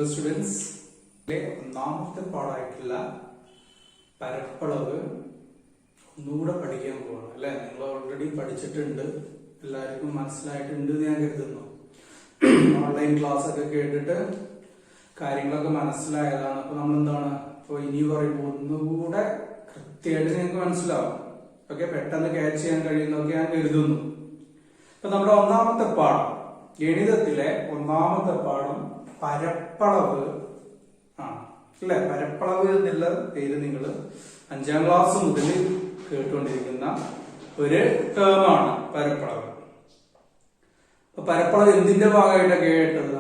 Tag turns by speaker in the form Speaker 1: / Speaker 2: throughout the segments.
Speaker 1: Hello students, ഒന്നാമത്തെ പാഠമായിട്ടുള്ള പരപ്പളവ് ഒന്നുകൂടെ പഠിക്കാൻ പോവാണ് അല്ലെ. നിങ്ങൾ ഓൾറെഡി പഠിച്ചിട്ടുണ്ട്, എല്ലാവർക്കും മനസ്സിലായിട്ടുണ്ട് ഞാൻ കരുതുന്നു. ഓൺലൈൻ ക്ലാസ് ഒക്കെ കേട്ടിട്ട് കാര്യങ്ങളൊക്കെ മനസ്സിലായതാണ്. അപ്പൊ നമ്മൾ എന്താണ് ഇപ്പൊ ഇനി പറയുമ്പോൾ ഒന്നുകൂടെ കൃത്യമായിട്ട് നിങ്ങൾക്ക് മനസ്സിലാവും. ഓക്കെ, പെട്ടെന്ന് ക്യാച്ച് ചെയ്യാൻ കഴിയുന്നൊക്കെ ഞാൻ കരുതുന്നു. ഇപ്പൊ നമ്മുടെ ഒന്നാമത്തെ പാഠം, ഗണിതത്തിലെ ഒന്നാമത്തെ പാഠം പരപ്പളവ് അല്ലെ. പരപ്പളവ് എന്നുള്ള പേര് നിങ്ങൾ 5ാം ക്ലാസ് മുതൽ കേട്ടുകൊണ്ടിരിക്കുന്ന ഒരു ടേമാണ് പരപ്പളവ്. അപ്പൊ പരപ്പളവ് എന്തിന്റെ ഭാഗമായിട്ടൊക്കെ കേട്ടത്?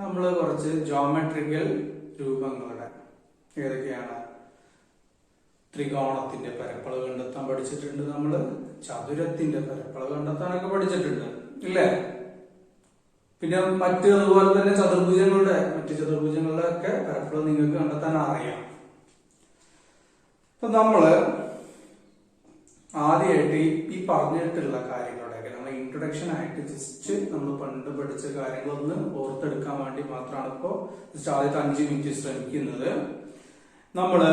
Speaker 1: നമ്മള് കുറച്ച് ജോമെട്രിക്കൽ രൂപങ്ങളുടെ ഏതൊക്കെയാണ്? ത്രികോണത്തിന്റെ പരപ്പളവ് കണ്ടെത്താൻ പഠിച്ചിട്ടുണ്ട്, നമ്മള് ചതുരത്തിന്റെ പരപ്പളവ് കണ്ടെത്താനൊക്കെ പഠിച്ചിട്ടുണ്ട് ഇല്ലേ. പിന്നെ അതുപോലെ തന്നെ മറ്റു ചതുർഭുജങ്ങളുടെ ഒക്കെ പരപ്പളവ് നിങ്ങൾക്ക് കണ്ടെത്താൻ അറിയാം. അപ്പൊ നമ്മള് ആദ്യമായിട്ട് ഈ പറഞ്ഞിട്ടുള്ള കാര്യങ്ങളുടെയൊക്കെ നമ്മൾ ഇൻട്രൊഡക്ഷൻ ആയിട്ട് ജസ്റ്റ് നമ്മൾ പണ്ട് പഠിച്ച കാര്യങ്ങളൊന്ന് ഓർത്തെടുക്കാൻ വേണ്ടി മാത്രമാണ് ഇപ്പോ ജസ്റ്റ് ആദ്യത്തെ 5 മിനിറ്റ് ശ്രമിക്കുന്നത്. നമ്മള്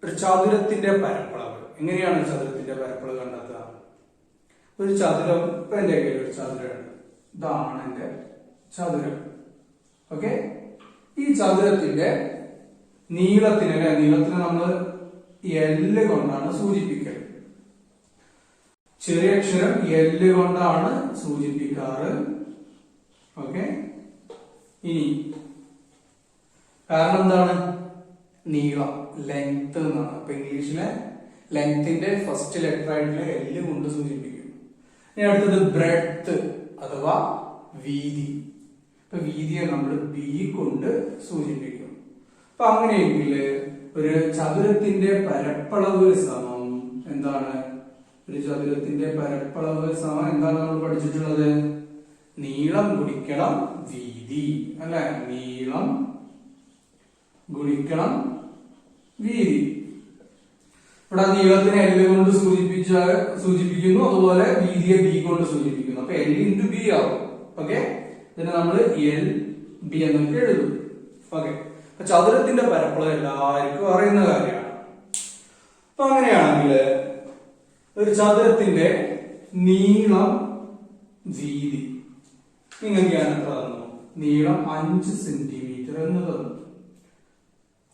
Speaker 1: ഒരു ചതുരത്തിന്റെ പരപ്പളവ് എങ്ങനെയാണ് ചതുരത്തിന്റെ പരപ്പളവ് കണ്ടെത്തുക? ഒരു ചതുരം, ഇപ്പൊ എന്റെ കയ്യിൽ ഒരു ചതുരമുണ്ട്, ഇതാണ് എന്റെ ചതുരം. ഓക്കെ, ഈ ചതുരത്തിന്റെ നീളത്തിനെ നമ്മൾ L കൊണ്ടാണ് സൂചിപ്പിക്കൽ. ചെറിയ അക്ഷരം L കൊണ്ടാണ് സൂചിപ്പിക്കാറ്. ഓക്കെ, ഇനി കാരണം എന്താണ്? നീളം, ലെങ്ത് എന്നാണ്. അപ്പൊ ഇംഗ്ലീഷിലെ ലെങ്ത്തിന്റെ ഫസ്റ്റ് ലെറ്റർ ആയിട്ടുള്ള L കൊണ്ട് സൂചിപ്പിക്കും. ഇനി അടുത്തത് ബ്രെഡ്ത്ത് അഥവാ വീതി. ഇപ്പൊ വീതിയെ നമ്മൾ B കൊണ്ട് സൂചിപ്പിക്കും. അപ്പൊ അങ്ങനെയെങ്കിൽ ഒരു ചതുരത്തിന്റെ പരപ്പളവ് സമം എന്താണ്? ഒരു ചതുരത്തിന്റെ പരപ്പളവ് സമം എന്താണ് നമ്മൾ പഠിച്ചിട്ടുള്ളത്? നീളം ഗുണിക്കണം വീതി അല്ലെ. നീളം ഗുണിക്കണം വീതി. ഇവിടെ നീളത്തിനെ L കൊണ്ട് സൂചിപ്പിക്കുന്നു, അതുപോലെ വീതിയെ B കൊണ്ട് സൂചിപ്പിക്കുന്നു. അപ്പൊ L × B ആവും. ഓക്കെ, ഇതിനെ നമ്മൾ LB എന്നൊക്കെ എഴുതും. ഓക്കെ, അപ്പൊ ചതുരത്തിന്റെ പരപ്പളവ് എല്ലാവർക്കും അറിയുന്ന കാര്യമാണ്. അപ്പൊ അങ്ങനെയാണെങ്കിൽ ഒരു ചതുരത്തിന്റെ നീളം വീതി നിങ്ങൾക്ക് ഞാൻ എത്ര തന്നു? നീളം 5 സെന്റിമീറ്റർ എന്ന് തന്നു.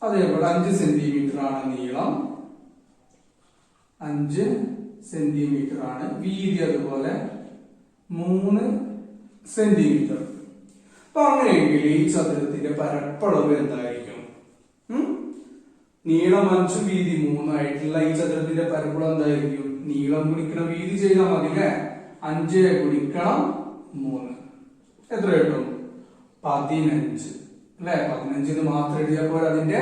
Speaker 1: അതേപോലെ 5 സെന്റിമീറ്റർ ആണ് നീളം, 5 സെന്റിമീറ്റർ ആണ് വീതി, അതുപോലെ 3 സെന്റിമീറ്റർ. അപ്പൊ അങ്ങനെയെങ്കിൽ ഈ ചതുരത്തിന്റെ പരപ്പളവ് എന്തായിരിക്കും? നീളം 5 വീതി 3 ആയിട്ടുള്ള ഈ ചതുരത്തിന്റെ പരപ്പളവ് എന്തായിരിക്കും? നീളം ഗുണിക്കണം വീതി ചെയ്താൽ മതി അല്ലെ. 5 ഗുണിക്കണം 3 എത്ര കിട്ടും? 15 അല്ലെ. 15 മാത്രം എഴുതിയാൽ പോലെ അതിന്റെ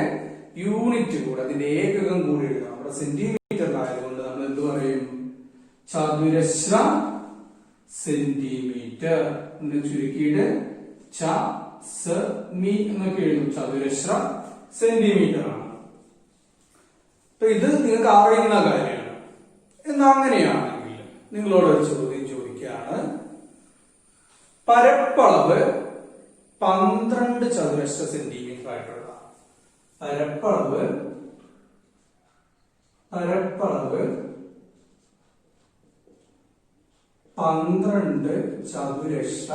Speaker 1: യൂണിറ്റ് കൂടെ, അതിന്റെ ഏകകം കൂടി എഴുതാം. നമ്മുടെ സെന്റിമീറ്ററിലായതുകൊണ്ട് നമ്മൾ എന്ത് പറയും? ചതുരശ്ര സെന്റിമീറ്റർ എന്ന് ചുരുക്കിയിട്ട് ച-സ-മി എന്നൊക്കെ എഴുതും. ചതുരശ്ര സെന്റിമീറ്റർ ആണ്. അപ്പൊ ഇത് നിങ്ങൾക്ക് അറിയുന്ന കാര്യമാണ്. എന്നാ അങ്ങനെയാണെങ്കിൽ നിങ്ങളോട് ഒരു ചോദ്യം ചോദിക്കുകയാണ്. പരപ്പളവ് 12 ചതുരശ്ര സെന്റിമീറ്റർ ആയിട്ടുള്ള പരപ്പളവ് 12 ചതുരശ്ര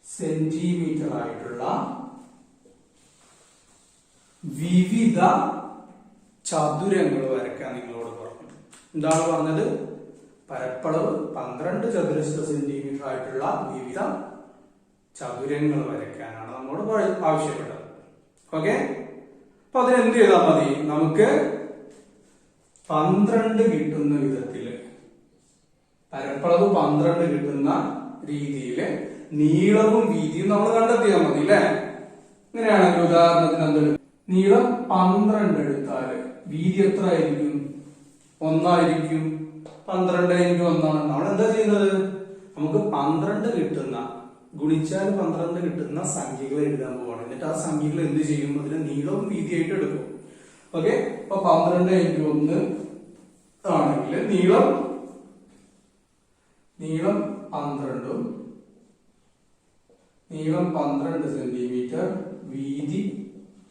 Speaker 1: സെന്റിമീറ്റർ ആയിട്ടുള്ള വിവിധ ചതുരങ്ങൾ വരയ്ക്കാൻ നിങ്ങളോട് പറഞ്ഞു. എന്താണ് പറഞ്ഞത്? പരപ്പളവ് 12 ചതുരശ്ര സെന്റിമീറ്റർ ആയിട്ടുള്ള വിവിധ ചതുരങ്ങൾ വരയ്ക്കാനാണ് നമ്മോട് ആവശ്യപ്പെട്ടത്. ഓക്കെ, അപ്പൊ അതിനെന്ത് ചെയ്താൽ മതി? നമുക്ക് 12 കിട്ടുന്ന വിധത്തില്, പരപ്പളവ് 12 കിട്ടുന്ന രീതിയില് നീളവും വീതിയും നമ്മൾ കണ്ടെത്തിയാൽ മതി അല്ലെ. ഇങ്ങനെയാണെങ്കിൽ ഉദാഹരണത്തിന് എന്തെങ്കിലും നീളം 12 എടുത്താല് വീതി എത്ര ആയിരിക്കും? 1 ആയിരിക്കും. 12 × 1 ആണ്. നമ്മൾ എന്താ ചെയ്യുന്നത്? നമുക്ക് 12 കിട്ടുന്ന, ഗുണിച്ചാൽ 12 കിട്ടുന്ന സംഖ്യകൾ എഴുതാൻ പോവാണ്. എന്നിട്ട് ആ സംഖ്യകൾ എന്ത് ചെയ്യും? അതിന് നീളവും വീതിയായിട്ട് എടുക്കും. ഓക്കെ, അപ്പൊ 12 × 1 ആണെങ്കിൽ നീളം 12 നീളം 12 സെന്റിമീറ്റർ, വീതി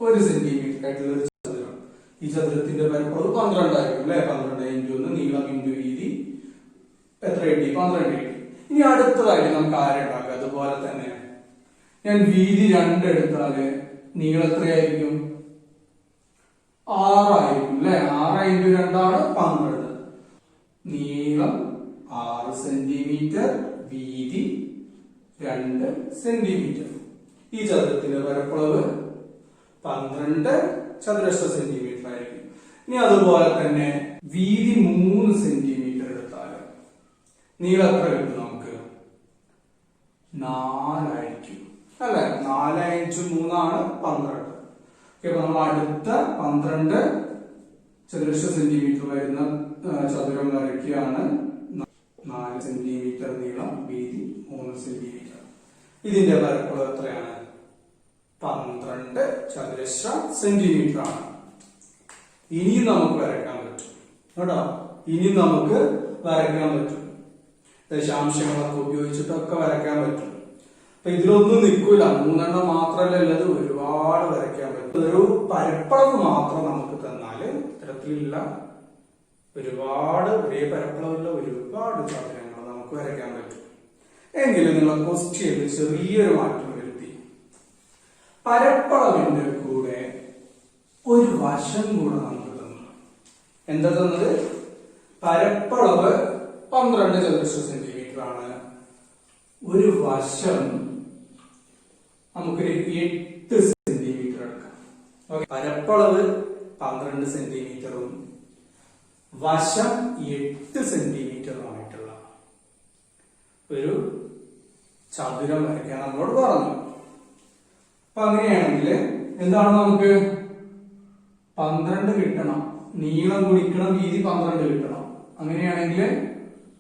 Speaker 1: 1 സെന്റിമീറ്റർ ആയിട്ടുള്ള ഒരു ചതുരം. ഈ ചതുരത്തിന്റെ പരപ്പളവ് 12 ആയിരിക്കും അല്ലെ. 12 ഇൻറ്റു 1 നീളം ഇൻറ്റു വീതി എത്ര കിട്ടി? 12 കിട്ടി. ഇനി അടുത്തതായിട്ട് നമുക്ക് ആരെ ഉണ്ടാക്കുക? അതുപോലെ തന്നെ ഞാൻ വീതി 2 എടുത്താല് നീളം എത്രയായിരിക്കും? 6 ആയിരിക്കും അല്ലെ. 6 ഇൻറ്റു 2 ആണ് 12. നീളം 6 സെന്റിമീറ്റർ, വീതി 2 സെന്റിമീറ്റർ. ഈ ചതുരത്തിന്റെ പരപ്പളവ് 12 ചതുരശ്ര സെന്റിമീറ്റർ ആയിരിക്കും. ഇനി അതുപോലെ തന്നെ വീതി 3 സെന്റിമീറ്റർ എടുത്താൽ നീളം എത്ര കിട്ടും നമുക്ക്? 4 ആയിരിക്കും അല്ലെ. 4 ഇൻറ്റു 3 ആണ് 12. അപ്പൊ നമ്മൾ അടുത്ത 12 ചതുരശ്ര സെന്റിമീറ്റർ വരുന്ന ചതുരം വരയ്ക്കുകയാണ്. 4 സെന്റിമീറ്റർ നീളം, വീതി 3 സെന്റിമീറ്റർ. ഇതിന്റെ പരപ്പളവ് എത്രയാണ്? 12 ചതുരശ്ര സെന്റിമീറ്റർ ആണ്. ഇനിയും നമുക്ക് വരയ്ക്കാൻ പറ്റും കേട്ടോ. ഇനി നമുക്ക് വരയ്ക്കാൻ പറ്റും. ദശാംശങ്ങളൊക്കെ ഉപയോഗിച്ചിട്ടൊക്കെ വരയ്ക്കാൻ പറ്റും. അപ്പൊ ഇതിലൊന്നും നിൽക്കൂല. 3 എണ്ണം മാത്രമല്ല ഉള്ളത്, ഒരുപാട് വരയ്ക്കാൻ പറ്റും. ഒരു പരപ്പളവ് മാത്രം നമുക്ക് തന്നാല് ഇത്തരത്തിലുള്ള ഒരുപാട് ഒരേ പരപ്പളവുള്ള ഒരുപാട് ചതുരങ്ങൾ നമുക്ക് വരയ്ക്കാൻ പറ്റും. എങ്കിലും നിങ്ങൾ ക്വസ്റ്റ്യനിൽ ചെറിയൊരു മാറ്റം വരുത്തി. പരപ്പളവിന്റെ കൂടെ ഒരു വശം കൂടെ നമുക്ക് തന്നു. എന്താ തന്നത്? പരപ്പളവ് 12 ചതുരശ്ര സെന്റിമീറ്റർ ആണ്. ഒരു വശം നമുക്കൊരു 8 സെന്റിമീറ്റർ എടുക്കാം. പരപ്പളവ് 12 സെന്റിമീറ്ററും വശം 8 സെന്റിമീറ്ററുമായിട്ടുള്ള ഒരു ചതുരം വരയ്ക്കാൻ നമ്മളോട് പറഞ്ഞു. അപ്പൊ അങ്ങനെയാണെങ്കിൽ എന്താണ് നമുക്ക് 12 കിട്ടണം. നീളം കുടിക്കണം, വീതി 12 കിട്ടണം. അങ്ങനെയാണെങ്കിൽ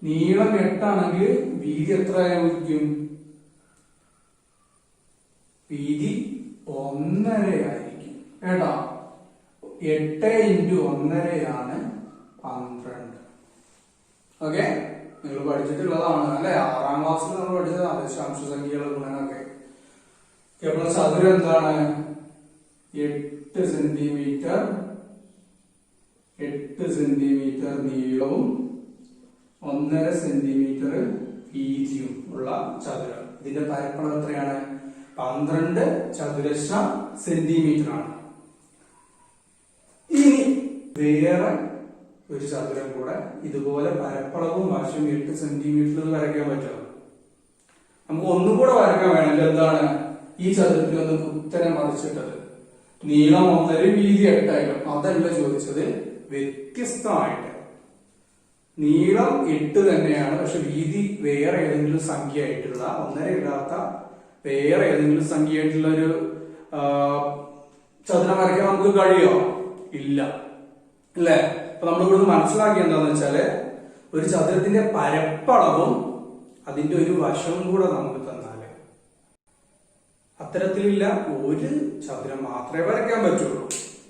Speaker 1: നീളം 8 ആണെങ്കിൽ വീതി എത്ര ആയിരിക്കും? വീതി 1.5 ആയിരിക്കും കേട്ടോ. 8 ഇൻറ്റു 1.5 ആണ് 12. ഓക്കെ, നിങ്ങൾ പഠിച്ചിട്ടുള്ളതാണ് അല്ലെ. 6ാം ക്ലാസ്സിൽ നമ്മൾ പഠിച്ചതാണ് ദശാംശ സംഖ്യകൾ ഗുണനൊക്കെ. അപ്പോൾ ചതുരം എന്താണ്? 8 സെന്റിമീറ്റർ, 8 സെന്റിമീറ്റർ നീളവും 1.5 സെന്റിമീറ്റർ വീതിയും ഉള്ള ചതുരം. ഇതിന്റെ പരപ്പളവ് എത്രയാണ്? 12 ചതുരശ്ര സെന്റിമീറ്റർ ആണ്. ഇനി വേറെ ഒരു ചതുരം കൂടെ ഇതുപോലെ പരപ്പളവും വശവും 8 സെന്റിമീറ്ററിൽ വരയ്ക്കാൻ പറ്റുമോ? നമുക്ക് ഒന്നും കൂടെ വരയ്ക്കാൻ വേണമെങ്കിൽ എന്താണ്? ഈ ചതുരത്തിൽ ഒന്ന് കുത്തനെ മറിച്ചിട്ടത്. നീളം 1.5, വീതി 8 ആയിരിക്കും. അതല്ല ചോദിച്ചത്, വ്യത്യസ്തമായിട്ട് നീളം 8 തന്നെയാണ്, പക്ഷെ വീതി വേറെ ഏതെങ്കിലും സംഖ്യ ആയിട്ടുള്ള 1.5 ഇടാത്ത വേറെ ഏതെങ്കിലും സംഖ്യ ആയിട്ടുള്ള ഒരു ചതുരം വരയ്ക്കാൻ നമുക്ക് കഴിയോ? ഇല്ല അല്ലേ. അപ്പൊ നമ്മൾ ഇവിടുന്ന് മനസ്സിലാക്കിയ എന്താന്ന് വെച്ചാല് ഒരു ചതുരത്തിന്റെ പരപ്പളവും അതിന്റെ ഒരു വശവും കൂടെ നമുക്ക് തന്നാല് അത്തരത്തിലുള്ള ഒരു ചതുരം മാത്രമേ വരയ്ക്കാൻ പറ്റുള്ളൂ.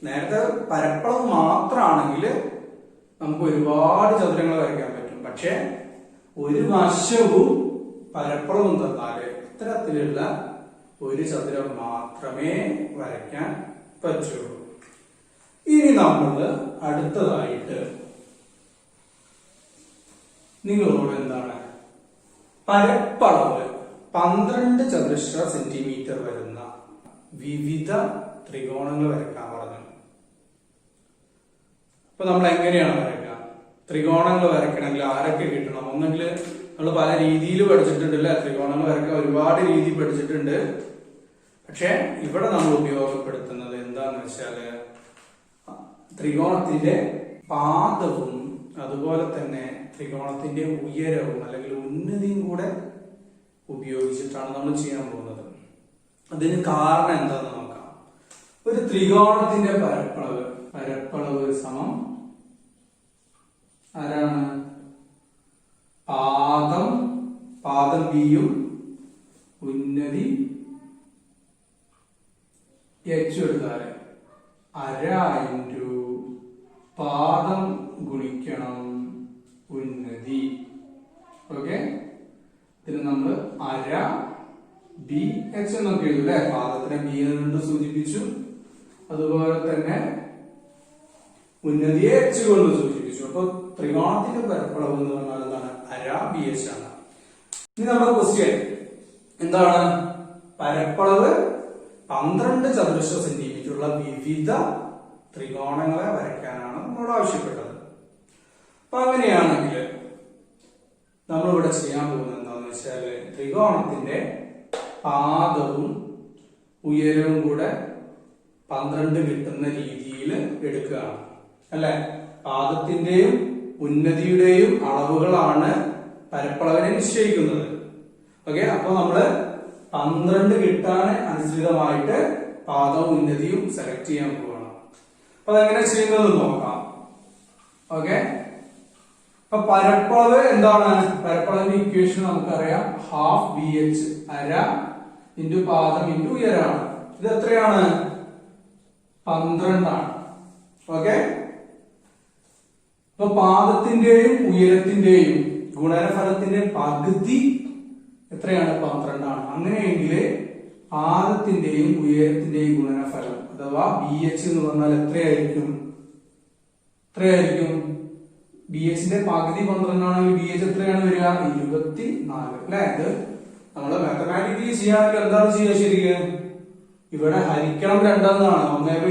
Speaker 1: നേരത്തെ പരപ്പളവ് മാത്രമാണെങ്കിൽ നമുക്ക് ഒരുപാട് ചതുരങ്ങൾ വരയ്ക്കാൻ പറ്റും. പക്ഷെ ഒരു വശവും പരപ്പളവും തന്നാല് ഇത്തരത്തിലുള്ള ഒരു ചതുരം മാത്രമേ വരയ്ക്കാൻ പറ്റുള്ളൂ. ഇനി നമ്മൾ അടുത്തതായിട്ട് നിങ്ങളോട് എന്താണ് പരപ്പളവ് 12 ചതുരശ്ര സെന്റിമീറ്റർ വരുന്ന വിവിധ ത്രികോണങ്ങൾ വരയ്ക്കാൻ പറഞ്ഞു. അപ്പൊ നമ്മൾ എങ്ങനെയാണ് വരയ്ക്കുക? ത്രികോണങ്ങൾ വരയ്ക്കണമെങ്കിൽ ആരൊക്കെ കിട്ടണം? ഒന്നെങ്കിൽ നമ്മൾ പല രീതിയിൽ പഠിച്ചിട്ടുണ്ട് അല്ലെ. ത്രികോണങ്ങൾ വരയ്ക്കാൻ ഒരുപാട് രീതി പഠിച്ചിട്ടുണ്ട്. പക്ഷെ ഇവിടെ നമ്മൾ ഉപയോഗപ്പെടുത്തുന്നത് എന്താന്ന് വെച്ചാല് ത്രികോണത്തിന്റെ പാദവും അതുപോലെ തന്നെ ത്രികോണത്തിന്റെ ഉയരവും അല്ലെങ്കിൽ ഉന്നതിയും കൂടെ ഉപയോഗിച്ചിട്ടാണ് നമ്മൾ ചെയ്യാൻ പോകുന്നത്. അതിന് കാരണം എന്താന്ന് നോക്കാം. ഒരു ത്രികോണത്തിന്റെ പരപ്പളവ് സമം ആരാണ്? പാദം ബിയും ഉന്നതി എച്ച് എടുത്താല് 1/2 ഇൻറ്റു പാദം ഗുണിക്കണം ഉന്നതി. ഓക്കെ, ഇതിന് നമ്മൾ 1/2 ബി എച്ച് എന്നൊക്കെ എഴുതും അല്ലെ. പാദത്തിനെ ബി കൊണ്ട് സൂചിപ്പിച്ചു, അതുപോലെ തന്നെ ഉന്നതിയെ എച്ച് കൊണ്ട് സൂചിപ്പിച്ചു. അപ്പൊ ത്രികോണത്തിന്റെ പരപ്പളവ് എന്ന് പറഞ്ഞാൽ എന്താണ്? അര ബി എച്ച് ആണ്. ഇനി നമ്മുടെ ക്വസ്റ്റ്യൻ എന്താണ്? പരപ്പളവ് 12 ചതുരശ്ര സെന്റിമീറ്റർ ഉള്ള വിവിധ ത്രികോണങ്ങളെ വരയ്ക്കാനാണ് നമ്മളോട് ആവശ്യപ്പെട്ടത്. അപ്പൊ അങ്ങനെയാണെങ്കിൽ നമ്മളിവിടെ ചെയ്യാൻ പോകുന്നത് എന്താണെന്ന് വെച്ചാല് ത്രികോണത്തിന്റെ പാദവും ഉയരവും കൂടെ 12 കിട്ടുന്ന രീതിയിൽ എടുക്കുകയാണ് അല്ലെ. പാദത്തിന്റെയും ഉന്നതിയുടെയും അളവുകളാണ് പരപ്പളവിനെ നിശ്ചയിക്കുന്നത്. ഓക്കെ, അപ്പൊ നമ്മള് 12 കിട്ടാൻ അനുസൃതമായിട്ട് പാദവും ഉന്നതിയും സെലക്ട് ചെയ്യാൻ പോവാണ്. അപ്പൊ അതെങ്ങനെ ചെയ്യുന്നത് നോക്കാം. ഓക്കെ, അപ്പൊ പരപ്പളവ് എന്താണ്? പരപ്പളവിന്റെ ഇക്വേഷൻ നമുക്കറിയാം. ഹാഫ് ബി എച്ച്, അര ഇൻറ്റു പാദം ഇൻറ്റു ഉയരാണ്. ഇത് എത്രയാണ്? 12 ആണ്. ഓക്കെ, അപ്പൊ പാദത്തിന്റെയും ഉയരത്തിന്റെയും ഗുണനഫലത്തിന്റെ പകുതി എത്രയാണ്? 12 ആണ്. അങ്ങനെയെങ്കിൽ പാദത്തിന്റെയും ഉയരത്തിന്റെയും ഗുണനഫലം അഥവാ ബി എച്ച് എന്ന് പറഞ്ഞാൽ എത്രയായിരിക്കും? ബി എച്ചിന്റെ പകുതി 12 ആണെങ്കിൽ ബി എച്ച് എത്രയാണ് വരിക? 24 അല്ലെ. ഇത് നമ്മള് മാത്തമാറ്റിക്കലി ചെയ്യുകയാണെങ്കിൽ എന്താണ് ചെയ്യുക? ശരിക്കും ഇവിടെ ഹരിക്കണം 2 എന്നാണ്. 1/2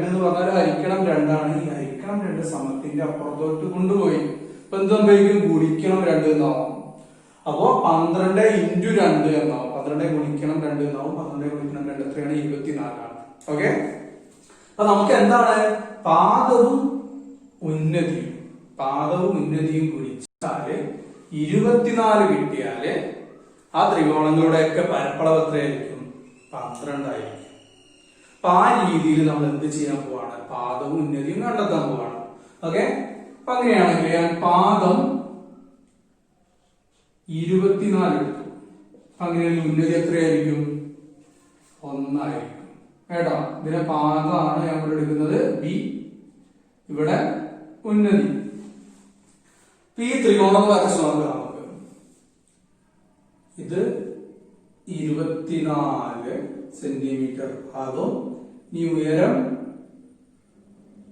Speaker 1: എന്ന് പറഞ്ഞാൽ ഹരിക്കണം 2 ആണ്. ഈ ഹരിക്കണം 2 സമത്തിന്റെ അപ്പുറത്തോട്ട് കൊണ്ടുപോയി ഇപ്പൊ എന്ത് സംഭവിക്കും? ഗുണിക്കണം 2 എന്നാവും. അപ്പോ 12 ഇൻറ്റു 2 എന്നാവും. 12 ഗുണിക്കണം 2 എന്നാവും. 12 ഗുണിക്കണം 2 എത്രയാണ്? 24 ആണ്. ഓക്കെ, അപ്പൊ നമുക്ക് എന്താണ്? പാദവും ഉന്നതിയും ഗുണിച്ചാല് 24 കിട്ടിയാല് ആ ത്രികോണങ്ങളുടെയൊക്കെ പരപ്പളവ് എത്രയായിരിക്കും? 12 ആയിരിക്കും. അപ്പൊ ആ രീതിയിൽ നമ്മൾ എന്ത് ചെയ്യാൻ പോവാണ്? പാദവും ഉന്നതിയും കണ്ടെത്താൻ പോവാണ്. ഓക്കെ, അപ്പൊ അങ്ങനെയാണെങ്കിൽ ഞാൻ പാദം 24 എടുത്തു. അങ്ങനെയാണെങ്കിൽ ഉന്നതി എത്രയായിരിക്കും? 1 ആയിരിക്കും കേട്ടോ. ഇതിനെ പാദമാണ് നമ്മൾ എടുക്കുന്നത് ബി, ഇവിടെ ഉന്നതി. ഈ ത്രികോണം വരച്ച് നോക്കാം നമുക്ക്. ഇത് 24 സെന്റിമീറ്റർ പാദം, ഈ ഉയരം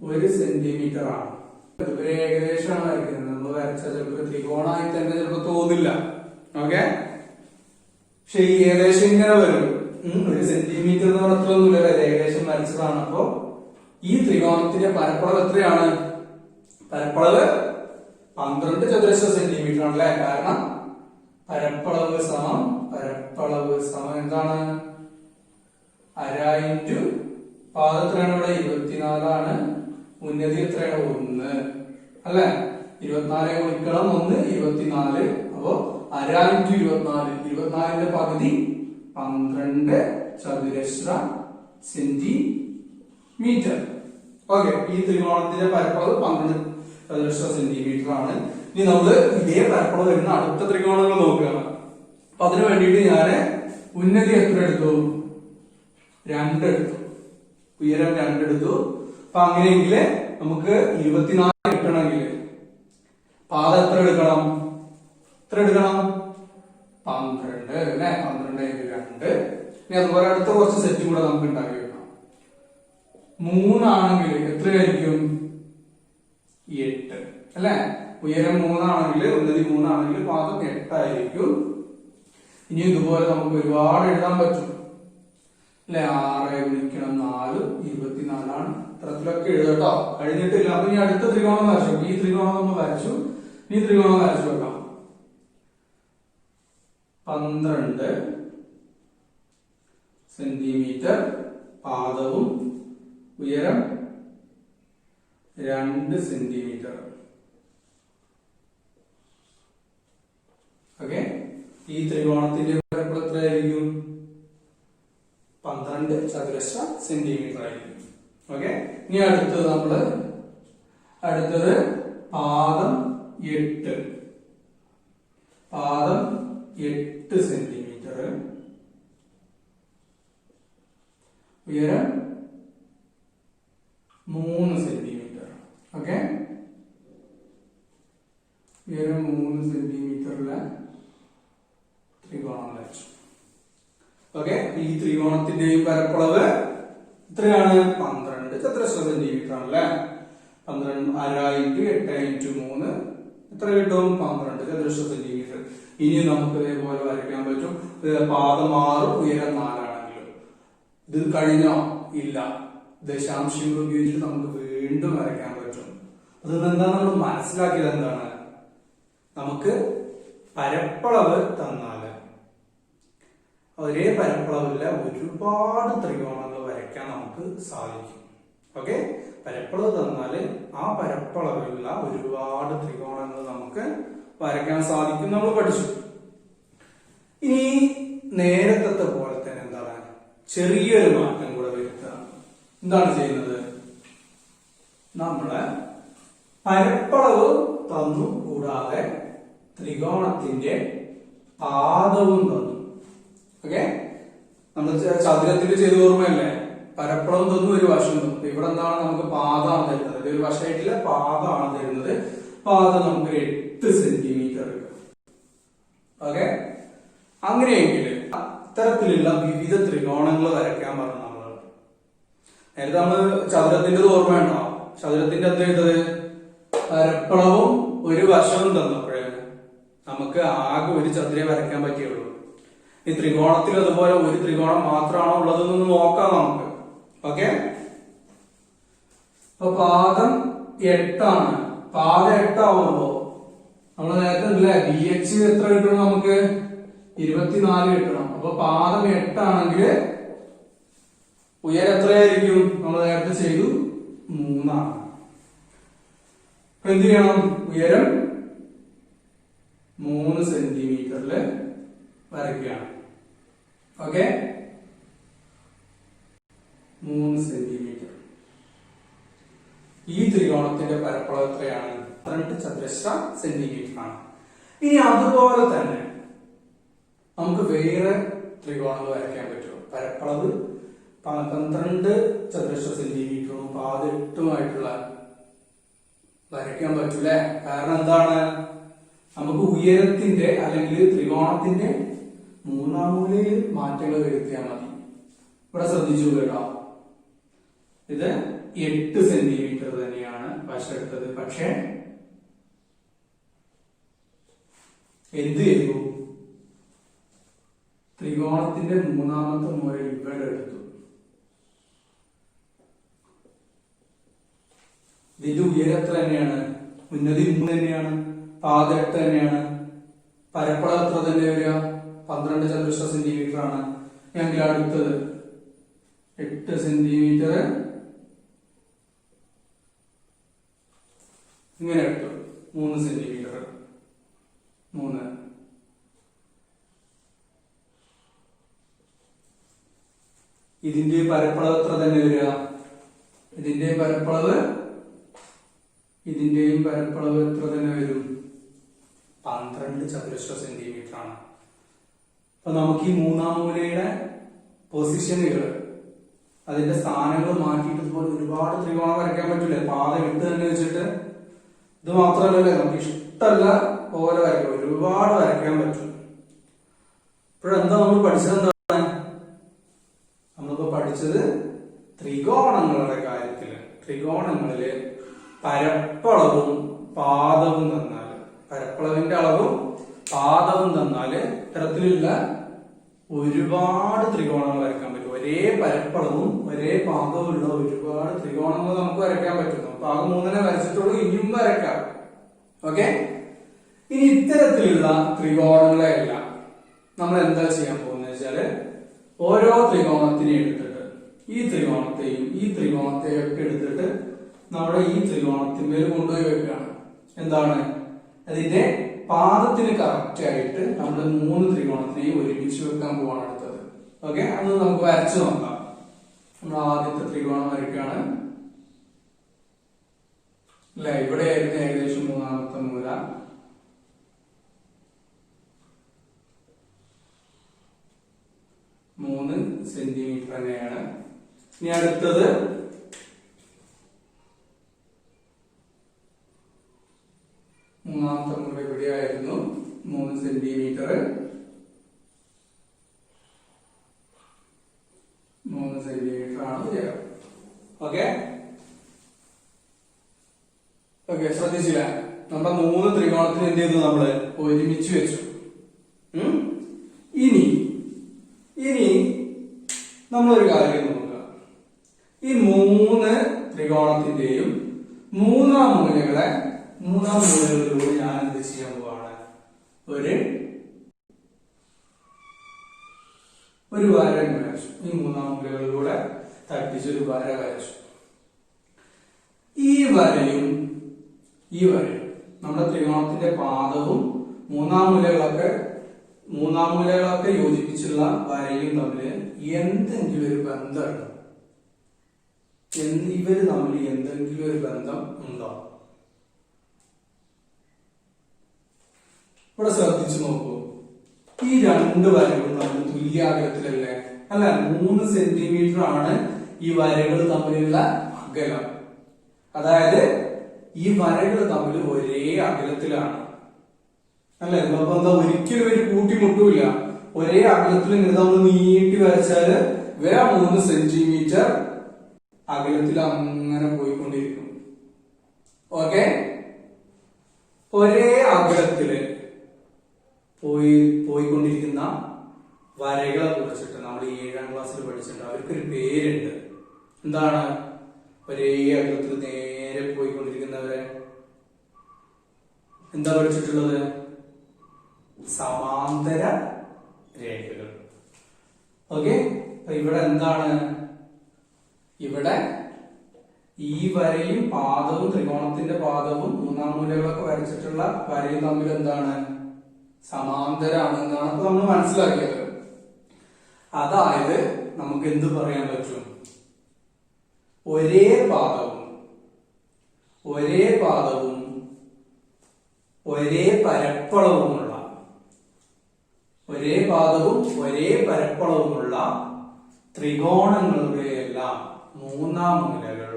Speaker 1: 1 സെന്റിമീറ്റർ ആണ്. ഒരു ഏകദേശമാണ് വരയ്ക്കുന്നത്. നമ്മൾ വരച്ച ചിലപ്പോൾ ത്രികോണമായി തന്നെ ചിലപ്പോൾ തോന്നില്ല. ഓക്കെ, പക്ഷെ ഈ ഏകദേശം ഇങ്ങനെ വരും. 1 സെന്റിമീറ്റർ എന്ന് പറഞ്ഞൊന്നുമില്ല, ഏകദേശം വരച്ചതാണ്. അപ്പോ ഈ ത്രികോണത്തിന്റെ പരപ്പളവ് എത്രയാണ്? പരപ്പളവ് 12 ചതുരശ്ര സെന്റിമീറ്റർ ആണല്ലേ. കാരണം പരപ്പളവ് സമം എന്താണ്? അര ഇൻറ്റു പാദം എത്രയാണ്? ഇവിടെ 24 ആണ്. ഉന്നതി എത്രയാണ്? 1 അല്ലെ. 24 ഗുണിക്കണം 1, 24. അപ്പോ അര ഇൻറ്റു 24, 24ന്റെ പകുതി 12 ചതുരശ്ര സെന്റിമീറ്റർ. ഓക്കെ, ഈ ത്രികോണത്തിന്റെ പരപ്പളവ് 12 ചതുരശ്ര സെന്റിമീറ്റർ ആണ്. ഇനി നമ്മള് ഇതേ പരപ്പളവ് വരുന്ന അടുത്ത ത്രികോണങ്ങൾ നോക്കുകയാണ്. അപ്പൊ അതിനു വേണ്ടിയിട്ട് ഞാന് ഉന്നതി എത്ര എടുത്തു? 2 എടുത്തു. ഉയരം 2 എടുത്തു. അപ്പൊ അങ്ങനെയെങ്കിൽ നമുക്ക് 24 കിട്ടണമെങ്കിൽ പാദം എത്ര എടുക്കണം? 12 അല്ലെ. 12 × 2. ഇനി അതുപോലെ അടുത്ത കുറച്ച് സെറ്റും കൂടെ നമുക്ക് ഉണ്ടാക്കി വെക്കണം. 3 ആണെങ്കിൽ എത്രയായിരിക്കും? 8 അല്ലെ. ഉയരം 3 ആണെങ്കിൽ ഉന്നതി 3 ആണെങ്കിൽ പാദം 8 ആയിരിക്കും. ഇനി ഇതുപോലെ നമുക്ക് ഒരുപാട് എഴുതാൻ പറ്റും അല്ലെ. 6 ഗുണിക്കണം 4, 24 ആണ്. ഇത്തരത്തിലൊക്കെ എഴുതട്ടോ. കഴിഞ്ഞിട്ടില്ല. അപ്പൊ ഇനി അടുത്ത ത്രികോണം വരച്ചു. ഈ ത്രികോണം നമ്മൾ വരച്ചു. ഈ ത്രികോണം വരച്ചു വെക്കാം. 12 സെന്റിമീറ്റർ പാദവും ഉയരം 2 സെന്റിമീറ്റർ. ഓക്കെ, ഈ ത്രികോണത്തിന്റെ പരപ്പളവ് എത്രയായിരിക്കും? 12 ചതുരശ്ര സെന്റിമീറ്റർ ആയിരിക്കും. ഓക്കെ, ഇനി അടുത്തത് പാദം 8 സെന്റിമീറ്റർ, ഉയരം 3 സെന്റിമീറ്റർ. ഓക്കെ, ഉയരം 3 സെന്റിമീറ്ററിലെ ത്രികോണം വരച്ചു. ഓക്കെ, ഈ ത്രികോണത്തിന്റെയും പരപ്പളവ് എത്രയാണ്? 12 ചതുരശ്ര സെന്റിമീറ്റർ ആണല്ലേ. 12 അര ഇൻറ്റു 8 ഇൻറ്റു 3 എത്ര കിട്ടും? 12 ചതുരശ്ര സെന്റിമീറ്റർ. ഇനി നമുക്ക് ഇതേപോലെ വരയ്ക്കാൻ പറ്റും. പാദം 6 ഉയരം 4 ആണെങ്കിലും. ഇത് കഴിഞ്ഞോ? ഇല്ല. ദശാംശങ്ങൾ ഉപയോഗിച്ചിട്ട് നമുക്ക് വീണ്ടും വരയ്ക്കാൻ പറ്റും. അതെന്താ നമ്മൾ മനസ്സിലാക്കിയത് എന്താണ്? നമുക്ക് പരപ്പളവ് തന്നാല് ഒരേ പരപ്പളവില്ല ഒരുപാട് ത്രികോണങ്ങൾ വരയ്ക്കാൻ നമുക്ക് സാധിക്കും. ഓക്കെ, പരപ്പളവ് തന്നാല് ആ പരപ്പളവിലുള്ള ഒരുപാട് ത്രികോണങ്ങൾ നമുക്ക് വരയ്ക്കാൻ സാധിക്കും. നമ്മൾ പഠിച്ചു. ഇനി നേരത്തെ പോലെ തന്നെ എന്താണ് ചെറിയൊരു മാറ്റം കൂടെ വരുത്തുക. എന്താണ് ചെയ്യുന്നത്? നമ്മള് പരപ്പളവ് തന്നു കൂടാതെ ത്രികോണത്തിന്റെ പാദവും തന്നു. ഓക്കെ, നമ്മൾ ചതുരത്തിൽ ചെയ്ത് ഓർമ്മയല്ലേ? പരപ്പളവ് തന്നു, ഒരു വശം തന്നു. ഇവിടെ എന്താണ്? നമുക്ക് പാദമാണ് തരുന്നത്. ഒരു വശമായിട്ടില്ല, പാദമാണ് തരുന്നത്. പാദം നമുക്ക് 8 സെന്റിമീറ്റർ എടുക്കാം. ഓക്കെ, അങ്ങനെയെങ്കിൽ ഇത്തരത്തിലുള്ള വിവിധ ത്രികോണങ്ങൾ വരയ്ക്കാൻ പറഞ്ഞു നമ്മൾ. നേരത്തെ നമ്മള് ചതുരത്തിന്റെ ഓർമ്മയുണ്ടോ? ചതുരത്തിന്റെ എന്താ ചെയ്തത്? പരപ്പളവും ഒരു വശവും തന്നപ്പോഴേ നമുക്ക് ആകെ ഒരു ചതുരേ വരയ്ക്കാൻ പറ്റിയുള്ളൂ. ഈ ത്രികോണത്തിൽ അതുപോലെ ഒരു ത്രികോണം മാത്രമാണോ ഉള്ളതെന്ന് നോക്കാം നമുക്ക്. ഓക്കെ, അപ്പൊ പാദം 8 ആണ്. പാദം 8 ആവുമ്പോ നമ്മൾ നേരത്തെ ഇല്ലേ BH എത്ര കിട്ടണം? നമുക്ക് 24 കിട്ടണം. അപ്പൊ പാദം 8 ആണെങ്കിൽ ഉയരം എത്രയായിരിക്കും? നമ്മൾ നേരത്തെ ചെയ്തു 3 ആണ്. എന്ത് ചെയ്യണം? ഉയരം 3 സെന്റിമീറ്ററില് വരയ്ക്കുകയാണ്. Okay, 3 centimetre. ഈ ത്രികോണത്തിന്റെ പരപ്പളവ് എത്രയാണ്? 12 ചതുരശ്ര സെന്റിമീറ്റർ ആണ്. ഇനി അതുപോലെ തന്നെ നമുക്ക് വേറെ ത്രികോണങ്ങൾ വരയ്ക്കാൻ പറ്റുമോ? പരപ്പളവ് 12 ചതുരശ്ര സെന്റിമീറ്ററും പാദം 8ഉമായിട്ടുള്ള വരയ്ക്കാൻ പറ്റൂലേ? കാരണം എന്താണ്? നമുക്ക് ഉയരത്തിന്റെ അല്ലെങ്കിൽ ത്രികോണത്തിന്റെ 3-ാം മൂലയിൽ മാറ്റങ്ങൾ വരുത്തിയാൽ മതി. ഇവിടെ ശ്രദ്ധിച്ചു കേട്ടോ, ഇത് 8 സെന്റിമീറ്റർ തന്നെയാണ് വശെടുത്തത്. പക്ഷെ എന്ത് ചെയ്തു? ത്രികോണത്തിന്റെ 3-ാമത്തെ മൂല ഇവിടെ എടുത്തു. ഇതിന്റെ ഉയരം എത്ര തന്നെയാണ്? ഉന്നതി 3 തന്നെയാണ്. പാദം 8 തന്നെയാണ്. പരപ്പളവ് എത്ര തന്നെ വരിക? 12 ചതുരശ്ര സെന്റിമീറ്റർ ആണ്. എങ്കിൽ അടുത്തത് 8 സെന്റിമീറ്റർ ഇങ്ങനെ എടുത്തു. 3 സെന്റിമീറ്റർ 3. ഇതിന്റെ പരപ്പളവ് എത്ര തന്നെ വരിക? ഇതിന്റെയും പരപ്പളവ് എത്ര തന്നെ വരും? 12 ചതുരശ്ര സെന്റിമീറ്റർ ആണ്. അപ്പൊ നമുക്ക് ഈ 3-ാം മൂലയുടെ പൊസിഷനുകൾ, അതിന്റെ സ്ഥാനങ്ങൾ മാറ്റിയിട്ട് ഇതുപോലെ ഒരുപാട് ത്രികോണം വരയ്ക്കാൻ പറ്റില്ലേ? പാദം 8 തന്നെ വെച്ചിട്ട്. ഇത് മാത്രമല്ലല്ലേ, നമുക്ക് ഇഷ്ടമല്ല പോലെ വരയ്ക്കാം, ഒരുപാട് വരയ്ക്കാൻ പറ്റും. ഇപ്പോഴെന്താ നമ്മൾ പഠിച്ചത്? എന്താണ് നമ്മളിപ്പോ പഠിച്ചത്? ത്രികോണങ്ങളുടെ കാര്യത്തില് ത്രികോണങ്ങളില് പരപ്പളവും പാദവും തന്നാല്, പരപ്പളവിന്റെ അളവും പാദവും തന്നാല് ഇത്തരത്തിലുള്ള ഒരുപാട് ത്രികോണങ്ങൾ വരയ്ക്കാൻ പറ്റും. ഒരേ പരപ്പളവും ഒരേ പാദവും ഉള്ള ഒരുപാട് ത്രികോണങ്ങൾ നമുക്ക് വരയ്ക്കാൻ പറ്റും. നമുക്ക് ആകെ 3 വരച്ചിട്ടുള്ളൂ, ഇനിയും വരയ്ക്കാം. ഓക്കെ, ഇനി ഇത്തരത്തിലുള്ള ത്രികോണങ്ങളെല്ലാം നമ്മൾ എന്താ ചെയ്യാൻ പോകുന്നത് വെച്ചാല്, ഓരോ ത്രികോണത്തിനെയും എടുത്തിട്ട് ഈ ത്രികോണത്തെയും ഒക്കെ എടുത്തിട്ട് നമ്മുടെ ഈ ത്രികോണത്തിന്മേൽ കൊണ്ടുപോയി വെക്കുകയാണ്. എന്താണ്? അതിന്റെ പാദത്തിന് കറക്റ്റ് ആയിട്ട് നമ്മൾ 3 ത്രികോണത്തിനെയും ഒരുമിച്ച് വെക്കാൻ പോവാണ് അടുത്തത്. ഓക്കെ, അത് നമുക്ക് വരച്ചു നോക്കാം. നമ്മൾ ആദ്യത്തെ ത്രികോണം വരയ്ക്കുകയാണ് അല്ലെ? ഇവിടെ ആയിരുന്നു ഏകദേശം 3-ാമത്തെ മൂല. മൂന്ന് സെന്റിമീറ്റർ തന്നെയാണ്. ഇനി അടുത്തത് മൂന്നാമത്തെ മൂല എവിടെയായിരുന്നു? 3 സെന്റിമീറ്റർ. ഓക്കെ ഓക്കെ, ശ്രദ്ധിച്ചില്ല? നമ്മുടെ 3 ത്രികോണത്തിന് എന്ത് ചെയ്തു? നമ്മള് ഒരുമിച്ച് വെച്ചു. ഇനി നമ്മളൊരു കാര്യം നോക്കുക. ഈ 3 ത്രികോണത്തിന്റെയും മൂന്നാം മൂലകളിലൂടെ ഞാൻ എന്ത് ചെയ്യാൻ പോവാണ്? ഒരു വര വരച്ചു. ഈ മൂന്നാം മൂലകളിലൂടെ തട്ടിച്ചൊരു വര വരച്ചു. ഈ വരയും നമ്മുടെ ത്രികോണത്തിന്റെ പാദവും മൂന്നാം മൂലകളൊക്കെ യോജിപ്പിച്ചുള്ള വരയും തമ്മിൽ എന്തെങ്കിലും ഒരു ബന്ധമുണ്ടോ? ഇവര് തമ്മിൽ എന്തെങ്കിലും ഒരു ബന്ധം ഉണ്ടോ? ഇവിടെ ശ്രദ്ധിച്ചു നോക്കൂ. ഈ 2 വരകളും തമ്മിൽ തുല്യാകലത്തിലല്ലേ? അല്ല, 3 സെന്റിമീറ്റർ ആണ് ഈ വരകൾ തമ്മിലുള്ള അകലം. അതായത് ഈ വരകൾ തമ്മിൽ ഒരേ അകലത്തിലാണ്, അല്ലെ? അപ്പൊ എന്താ, ഒരിക്കലും ഒരു കൂട്ടിമുട്ടൂല. ഒരേ അകലത്തിൽ നമ്മൾ നീട്ടി വരച്ചാല് ഇവ 3 സെന്റിമീറ്റർ അകലത്തിൽ അങ്ങനെ പോയിക്കൊണ്ടിരിക്കും. ഓക്കെ, ഒരേ അകലത്തില് പോയിക്കൊണ്ടിരിക്കുന്ന വരകളെ കുറിച്ചിട്ട് നമ്മൾ 7ാം ക്ലാസ്സിൽ പഠിച്ചിട്ടുണ്ട്. അവർക്കൊരു പേരുണ്ട്. എന്താണ്? ഒരേ അകലത്തിൽ നേരെ പോയിക്കൊണ്ടിരിക്കുന്നവരെ എന്താ പഠിച്ചിട്ടുള്ളത്? സമാന്തര രേഖകൾ. ഓക്കെ, അപ്പൊ ഇവിടെ എന്താണ്? ഇവിടെ ഈ വരയും പാദവും, ത്രികോണത്തിന്റെ പാദവും മൂന്നാം മൂലകളൊക്കെ വരച്ചിട്ടുള്ള വരയും തമ്മിൽ എന്താണ്? സമാന്തരാണ് എന്നാണ് അപ്പൊ നമ്മൾ മനസ്സിലാക്കിയത്. അതായത് നമുക്ക് എന്ത് പറയാൻ പറ്റും? ഒരേ പാദവും ഒരേ പരപ്പളവുമുള്ള ത്രികോണങ്ങളുടെ എല്ലാം മൂന്നാം മൂലകൾ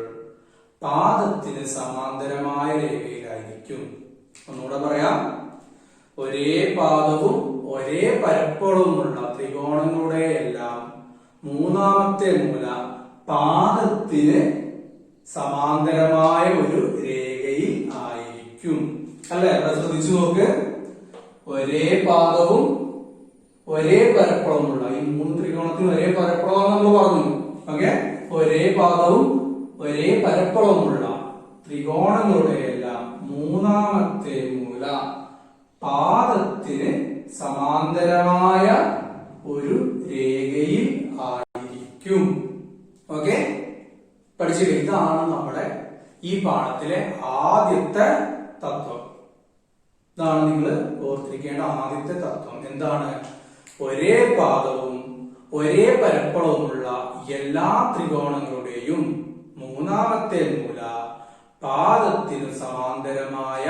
Speaker 1: പാദത്തിന് സമാന്തരമായ രേഖയിലായിരിക്കും. ഒന്നുകൂടെ പറയാം. ഒരേ പാദവും ഒരേ പരപ്പളവുമുള്ള ത്രികോണങ്ങളുടെ എല്ലാം മൂന്നാമത്തെ മൂല പാദത്തിന് സമാന്തരമായ ഒരു രേഖയിൽ ആയിരിക്കും. അല്ലെ? അവിടെ ശ്രദ്ധിച്ചു നോക്ക്. ഒരേ പാദവും ഒരേ പരപ്പളവുമുള്ള ഈ 3 ത്രികോണത്തിന് ഒരേ പരപ്പളവും നമ്മൾ പറഞ്ഞു. ഓക്കെ, ഒരേ പാദവും ഒരേ പരപ്പളവുമുള്ള ത്രികോണങ്ങളുടെ എല്ലാം മൂന്നാമത്തെ മൂല പാദത്തിന് സമാന്തരമായ ഒരു രേഖയിൽ ആയിരിക്കും. ഓക്കെ, പഠിച്ചില്ല? ഇതാണ് നമ്മുടെ ഈ പാഠത്തിലെ ആദ്യത്തെ തത്വം. ഇതാണ് നിങ്ങൾ ഓർത്തിരിക്കേണ്ട ആദ്യത്തെ തത്വം. എന്താണ്? ഒരേ പാദവും ഒരേ പരപ്പളവുമുള്ള എല്ലാ ത്രികോണങ്ങളുടെയും മൂന്നാമത്തെ മൂല പാദത്തിന് സമാന്തരമായ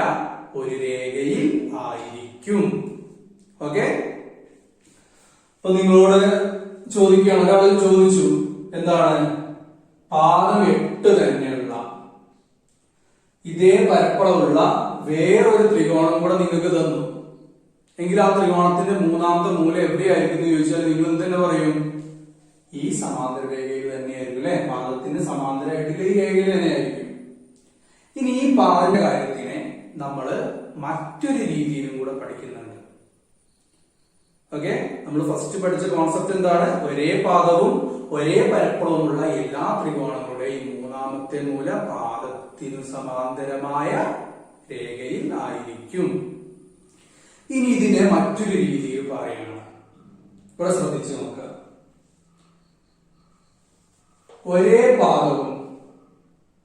Speaker 1: ഒരു രേഖയിൽ ആയിരിക്കും. ഓക്കെ, അപ്പൊ നിങ്ങളോട് ചോദിക്കുകയാണ്, ഒരാൾ ചോദിച്ചു, എന്താണ്? പാദം 8 തന്നെയുള്ള ഇതേ പരപ്പളവുള്ള വേറൊരു ത്രികോണം കൂടെ നിങ്ങൾക്ക് തന്നു എങ്കിൽ ആ ത്രികോണത്തിന്റെ മൂന്നാമത്തെ മൂല എവിടെയായിരിക്കും എന്ന് ചോദിച്ചാൽ നിങ്ങൾ എന്ത് തന്നെ പറയും? ഈ സമാന്തര രേഖയിൽ തന്നെയായിരിക്കും, അല്ലെ? പാദത്തിന് സമാന്തരമായിട്ടുള്ള ഈ രേഖയിൽ തന്നെയായിരിക്കും. ഇനി ഈ പാദത്തിന്റെ കാര്യത്തിനെ നമ്മള് മറ്റൊരു രീതിയിലും കൂടെ പഠിക്കുന്നുണ്ട്. ഓക്കെ, നമ്മൾ ഫസ്റ്റ് പഠിച്ച കോൺസെപ്റ്റ് എന്താണ്? ഒരേ പാദവും ഒരേ പരപ്പളവുമുള്ള എല്ലാ ത്രികോണങ്ങളുടെയും മൂന്നാമത്തെ മൂല പാദത്തിനു സമാന്തരമായ രേഖയിൽ ആയിരിക്കും. ഇനി ഇതിനെ മറ്റൊരു രീതിയിൽ പറയണം. ഇവിടെ ശ്രദ്ധിച്ചു നോക്കുക. ഒരേ പാദവും,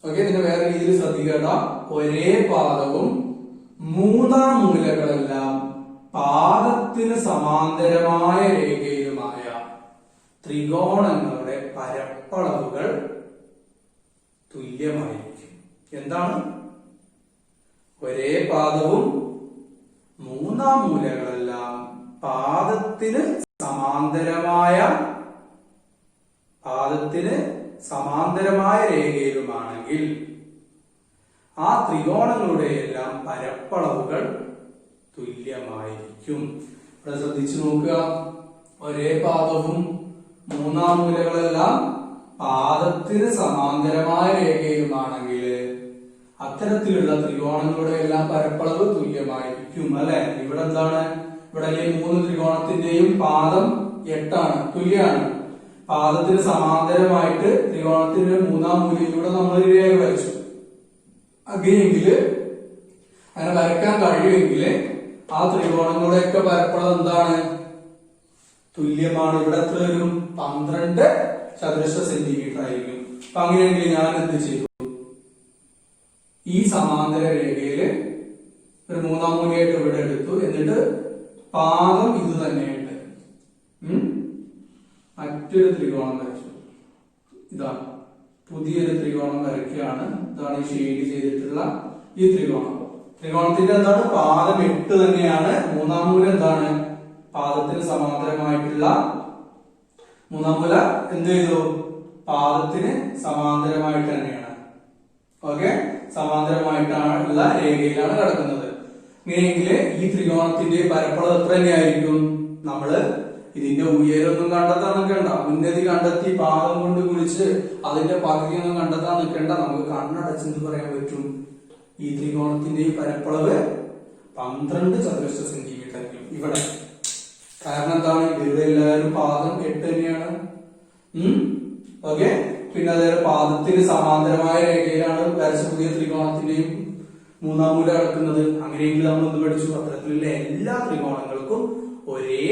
Speaker 1: ഓക്കെ, ഇതിന്റെ വേറെ രീതിയിൽ ശ്രദ്ധിക്കേണ്ട. ഒരേ പാദവും മൂന്നാം മൂലകളെല്ലാം പാദത്തിന് സമാന്തരമായ രേഖയിലുമായ ത്രികോണങ്ങളുടെ പരപ്പളവുകൾ തുല്യമായിരിക്കും. എന്താണ്? ഒരേ പാദവും മൂന്നാം മൂലകളെല്ലാം പാദത്തിന് സമാന്തരമായ രേഖയിലുമാണെങ്കിൽ ആ ത്രികോണങ്ങളുടെ എല്ലാം പരപ്പളവുകൾ തുല്യമായിരിക്കും. ഇവിടെ ശ്രദ്ധിച്ചു നോക്കുക. ഒരേ പാദവും മൂന്നാം മൂലകളെല്ലാം പാദത്തിന് സമാന്തരമായ രേഖയിലുമാണെങ്കിൽ അത്തരത്തിലുള്ള ത്രികോണങ്ങളുടെ എല്ലാം പരപ്പളവ് തുല്യമായിരിക്കും. അല്ലെ, ഇവിടെ എന്താണ്, ഇവിടെ 3 ത്രികോണത്തിന്റെയും പാദം 8 തുല്യാണ്. പാദത്തിന് സമാന്തരമായിട്ട് ത്രികോണത്തിന്റെ 3-ാം മൂലയിലൂടെ നമ്മൾ ഒരു രേഖ വരച്ചു. അങ്ങനെയെങ്കിൽ അങ്ങനെ വരയ്ക്കാൻ കഴിയുമെങ്കിൽ ആ ത്രികോണങ്ങളുടെയൊക്കെ പരപ്പളവ് എന്താണ്, തുല്യമാണ്. ഇവിടെ എത്ര വരും, 12 ചതുരശ്ര സെന്റിമീറ്റർ ആയിരിക്കും. അപ്പൊ അങ്ങനെയെങ്കിൽ ഞാൻ എന്ത് ചെയ്തു, ഈ സമാന്തര രേഖയില് ഒരു 3-ാം മൂലയായിട്ട് ഇവിടെ എടുത്തു. എന്നിട്ട് പാദം ഇത് തന്നെയുണ്ട്, മറ്റൊരു ത്രികോണം വരച്ചു. ഇതാണ് പുതിയൊരു ത്രികോണം വരയ്ക്കുകയാണ്. ഇതാണ് ഈ ഷെയ്ഡ് ചെയ്തിട്ടുള്ള ഈ ത്രികോണം. ത്രികോണത്തിന്റെ എന്താണ്, പാദം 8 തന്നെയാണ്. 3-ാം മൂല എന്താണ്, പാദത്തിന് സമാന്തരമായിട്ടുള്ള 3-ാം മൂല എന്ത് ചെയ്തു, പാദത്തിന് സമാന്തരമായിട്ട് തന്നെയാണ്. ഓക്കെ, സമാന്തരമായിട്ടുള്ള രേഖയിലാണ് കിടക്കുന്നത്. ഇങ്ങനെയെങ്കിൽ ഈ ത്രികോണത്തിന്റെ പരപ്പളവ് എത്ര തന്നെയായിരിക്കും, നമ്മള് ഇതിന്റെ ഉയരൊന്നും കണ്ടെത്താൻ നിൽക്കണ്ട, ഉന്നതി കണ്ടെത്തി പാദം കൊണ്ട് കുറിച്ച് അതിന്റെ പകുതിയൊന്നും കണ്ടെത്താൻ നിൽക്കണ്ട. നമുക്ക് കണ്ണടച്ചെന്ന് പറയാൻ പറ്റും, ഈ ത്രികോണത്തിന്റെ പരപ്പളവ് 12 ചതുരശ്ര സെന്റിമീറ്റർ ആയിരിക്കും ഇവിടെ. കാരണം എന്താണ്, ഇവിടെ എല്ലാവരും പാദം 8 തന്നെയാണ്. ഓക്കെ, പിന്നെ അതായത് പാദത്തിന് സമാന്തരമായ രേഖയിലാണ് വരച്ച പുതിയ ത്രികോണത്തിന്റെയും 3-ാം മൂല കിടക്കുന്നത്. അങ്ങനെയെങ്കിൽ നമ്മൾ എന്ത് പഠിച്ചു, അത്തരത്തിലുള്ള എല്ലാ ത്രികോണങ്ങൾക്കും ഒരേ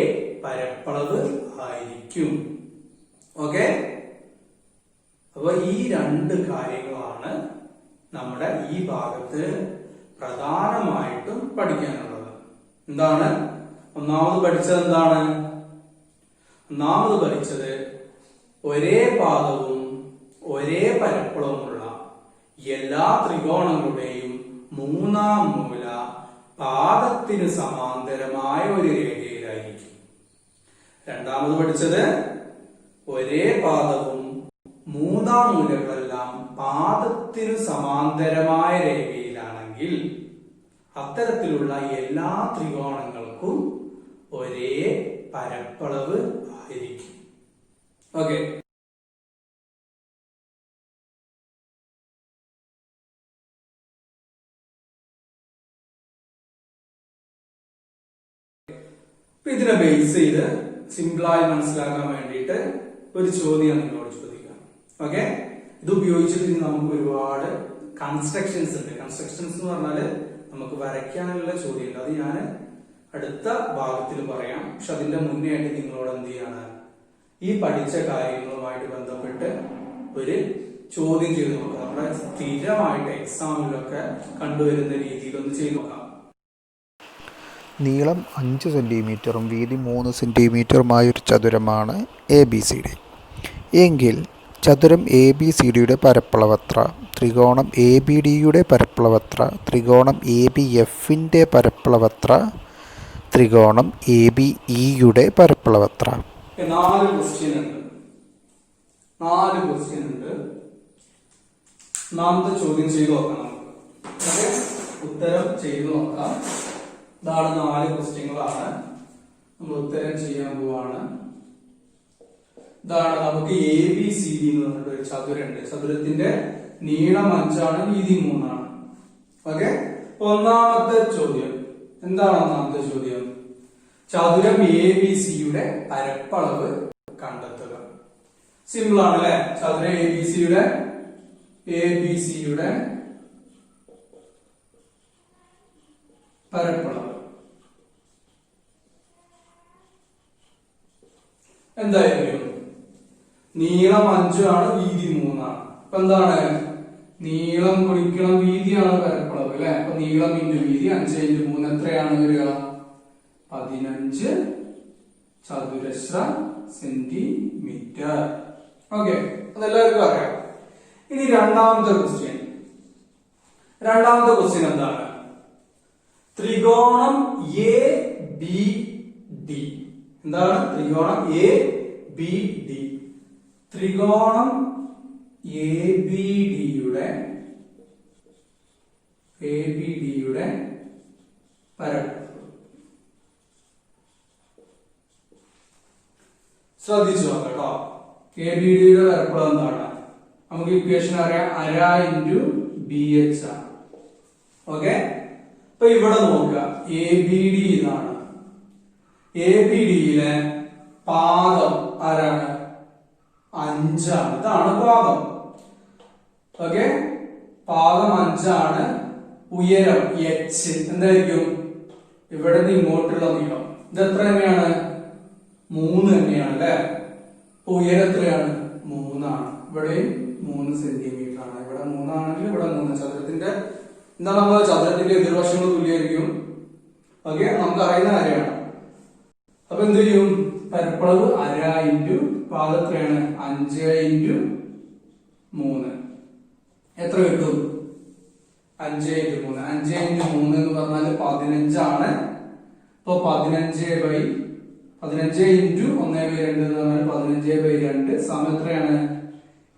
Speaker 1: പരപ്പളവ് ആയിരിക്കും. ഓക്കെ, അപ്പൊ ഈ 2 കാര്യങ്ങളാണ് നമ്മുടെ ഈ ഭാഗത്ത് പ്രധാനമായിട്ടും പഠിക്കാനുള്ളത്. എന്താണ് ഒന്നാമത് പഠിച്ചത്, ഒന്നാമത് പഠിച്ചത് ഒരേ പാദവും ഒരേ പരപ്പളവുമുള്ള എല്ലാ ത്രികോണങ്ങളുടെയും 3-ാം മൂല പാദത്തിന് സമാന്തരമായ ഒരു രേഖയിലായിരിക്കും. രണ്ടാമത് പഠിച്ചത് ഒരേ പാദവും 3-ാം മൂലകളെല്ലാം പാദത്തിന് സമാന്തരമായ രേഖയിലാണെങ്കിൽ അത്തരത്തിലുള്ള എല്ലാ ത്രികോണങ്ങൾക്കും ഒരേ പരപ്പളവ് ആയിരിക്കും. ഓക്കെ, ഇതിനെ ബേസ് ചെയ്ത് സിമ്പിളായി മനസ്സിലാക്കാൻ വേണ്ടിയിട്ട് ഒരു ചോദ്യം നിങ്ങളോട് ചോദിക്കാം. ഓക്കെ, ഇത് ഉപയോഗിച്ചിട്ട് ഇനി നമുക്ക് ഒരുപാട് കൺസ്ട്രക്ഷൻസ് ഉണ്ട്. കൺസ്ട്രക്ഷൻസ് എന്ന് പറഞ്ഞാല് നമുക്ക് വരയ്ക്കാനുള്ള ചോദ്യമുണ്ട്. അത് ഞാൻ അടുത്ത ഭാഗത്തിൽ പറയാം. പക്ഷെ അതിന്റെ മുന്നേ ആയിട്ട് നിങ്ങളോട് എന്ത് ചെയ്യാണ്, ഈ പഠിച്ച കാര്യങ്ങളുമായിട്ട് ബന്ധപ്പെട്ട് ഒരു ചോദ്യം ചെയ്ത് നോക്കാം. നമ്മുടെ സ്ഥിരമായിട്ട് എക്സാമിലൊക്കെ കണ്ടുവരുന്ന രീതിയിൽ ഒന്ന് ചെയ്ത് നോക്കാം.
Speaker 2: നീളം 5 സെൻറ്റിമീറ്ററും വീതി 3 സെൻറ്റിമീറ്ററുമായൊരു ചതുരമാണ് ABCD എങ്കിൽ ചതുരം ABCDയുടെ പരപ്പളവത്ര, ത്രികോണം ABDയുടെ പരപ്പളവത്ര, ത്രികോണം ABFന്റെ പരപ്പളവത്ര, ത്രികോണം ABEയുടെ പരപ്പളവത്ര.
Speaker 1: 4 ക്വസ്റ്റ്യൻ ഉണ്ട്. ഒന്നാമത്തെ ചോദ്യം ചെയ്തു നോക്കാം. നമുക്ക് ഉത്തരം ചെയ്തു നോക്കാം. ഇതാണ് 4 ക്വസ്റ്റ്യങ്ങളാണ്. നമ്മൾ ഉത്തരം ചെയ്യാൻ പോവാണ്. ഇതാണ് നമുക്ക് ABCD എന്ന് പറഞ്ഞിട്ട് ഒരു ചതുരുണ്ട്. ചതുരത്തിന്റെ നീളം 5 വീതി 3. ഓക്കെ, ഒന്നാമത്തെ ചോദ്യം എന്താണ്? ഒന്നാമത്തെ ചോദ്യം, ചതുരം ABCയുടെ പരപ്പളവ് കണ്ടെത്തുക. സിമ്പിൾ ആണ് അല്ലെ? ചതുരം ABCയുടെ പരപ്പളവ് എന്തായിരിക്കും? നീളം 5 വീതി 3. അപ്പൊ എന്താണ്, നീളം ഗുണിക്കണം വീതിയാണ് പരപ്പളവ് അല്ലെ? അപ്പൊ നീളം ഇൻറ്റു വീതി 5 × 3 എത്രയാണ് വരിക? 15 ചതുരശ്ര സെന്റിമീറ്റർ. ഓക്കെ, അതെല്ലാവർക്കും അറിയാം. ഇനി രണ്ടാമത്തെ ക്വസ്റ്റ്യൻ എന്താണ്? ത്രികോണം ABD. എന്താണ് ത്രികോണം ABD? ത്രികോണം ABDയുടെ പരപ്പളവ് ശ്രദ്ധിച്ചു നോക്കാം കേട്ടോ. എ ബി ഡിയുടെ പരപ്പളവ് എന്താണ്? നമുക്ക് ഇക്വേഷൻ അറിയാം, അര ഇൻറ്റു ബി എച്ച് ആണ്. ഓക്കെ, അപ്പൊ ഇവിടെ നോക്കുക, എ ബി ഡി ഇതാണ്. എ ബി ഡിയിലെ പാദം ആരാണ്? 5 ആണ്. ഇതാണ് പാദം. ഓക്കെ, പാദം 5 ആണ്. ഉയരം എച്ച് എന്തായിരിക്കും? ഇവിടെ നിന്ന് ഇങ്ങോട്ടുള്ള നീളം ഇത് എത്ര തന്നെയാണ്? 3 തന്നെയാണ് അല്ലെ. ഉയരം എത്രയാണ്? 3 ആണ്. ഇവിടെയും 3 സെന്റിമീറ്റർ ആണ്. ഇവിടെ 3 ആണെങ്കിൽ ഇവിടെ 3. ചതുരത്തിന്റെ എന്താ നമ്മൾ ചതുരത്തിന്റെ എതിർവശങ്ങൾ തുല്യമായിരിക്കും. ഓക്കെ, നമുക്ക് അറിയുന്ന കാര്യമാണ്. അപ്പൊ എന്ത് ചെയ്യും? പരപ്പളവ് അര ഇൻറ്റു പാദം എത്രയാണ്? 5 ഇൻറ്റു 3 എത്ര കിട്ടും? 5 ഇൻറ്റു 3. 5 ഇൻറ്റു 3 എന്ന് പറഞ്ഞാൽ 15 ആണ്. അപ്പൊ 15 ഇൻറ്റു 1/2 എന്ന് പറഞ്ഞാൽ 15/2 സമയം എത്രയാണ്?